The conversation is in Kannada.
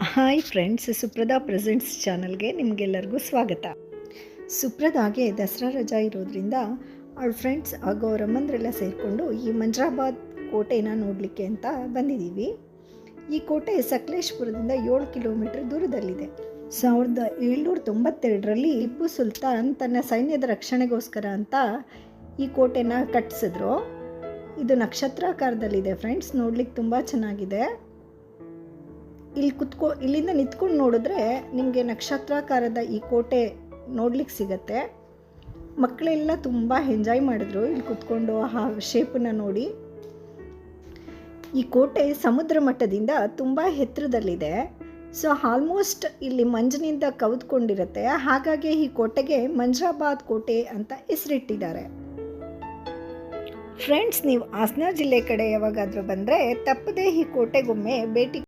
ಹಾಯ್ ಫ್ರೆಂಡ್ಸ್, ಸುಪ್ರದಾ ಪ್ರೆಸೆಂಟ್ಸ್ ಚಾನಲ್ಗೆ ನಿಮಗೆಲ್ಲರಿಗೂ ಸ್ವಾಗತ. ಸುಪ್ರದಾಗೆ ದಸರಾ ರಜಾ ಇರೋದ್ರಿಂದ ಅವಳ ಫ್ರೆಂಡ್ಸ್ ಹಾಗೂ ಅವರ ಅಮ್ಮಂದ್ರೆಲ್ಲ ಸೇರಿಕೊಂಡು ಈ ಮಂಜ್ರಾಬಾದ್ ಕೋಟೆನ ನೋಡಲಿಕ್ಕೆ ಅಂತ ಬಂದಿದ್ದೀವಿ. ಈ ಕೋಟೆ ಸಕಲೇಶ್ಪುರದಿಂದ 7 ಕಿಲೋಮೀಟರ್ ದೂರದಲ್ಲಿದೆ. 1792ರಲ್ಲಿ ಟಿಪ್ಪು ಸುಲ್ತಾನ್ ತನ್ನ ಸೈನ್ಯದ ರಕ್ಷಣೆಗೋಸ್ಕರ ಅಂತ ಈ ಕೋಟೆನ ಕಟ್ಟಿಸಿದ್ರು. ಇದು ನಕ್ಷತ್ರಾಕಾರದಲ್ಲಿದೆ ಫ್ರೆಂಡ್ಸ್, ನೋಡ್ಲಿಕ್ಕೆ ತುಂಬ ಚೆನ್ನಾಗಿದೆ. ಇಲ್ಲಿಂದ ನಿಂತ್ಕೊಂಡು ನೋಡಿದ್ರೆ ನಿಮಗೆ ನಕ್ಷತ್ರಾಕಾರದ ಈ ಕೋಟೆ ನೋಡ್ಲಿಕ್ಕೆ ಸಿಗತ್ತೆ. ಮಕ್ಕಳೆಲ್ಲ ತುಂಬ ಎಂಜಾಯ್ ಮಾಡಿದ್ರು ಇಲ್ಲಿ ಕುತ್ಕೊಂಡು ಆ ಶೇಪನ್ನು ನೋಡಿ. ಈ ಕೋಟೆ ಸಮುದ್ರ ಮಟ್ಟದಿಂದ ತುಂಬ ಎತ್ತರದಲ್ಲಿದೆ. ಸೊ ಆಲ್ಮೋಸ್ಟ್ ಇಲ್ಲಿ ಮಂಜಿನಿಂದ ಕವಿದುಕೊಂಡಿರುತ್ತೆ. ಹಾಗಾಗಿ ಈ ಕೋಟೆಗೆ ಮಂಜ್ರಾಬಾದ್ ಕೋಟೆ ಅಂತ ಹೆಸರಿಟ್ಟಿದ್ದಾರೆ. ಫ್ರೆಂಡ್ಸ್, ನೀವು ಹಾಸನ ಜಿಲ್ಲೆ ಕಡೆ ಯಾವಾಗಾದರೂ ಬಂದರೆ ತಪ್ಪದೇ ಈ ಕೋಟೆಗೊಮ್ಮೆ ಭೇಟಿ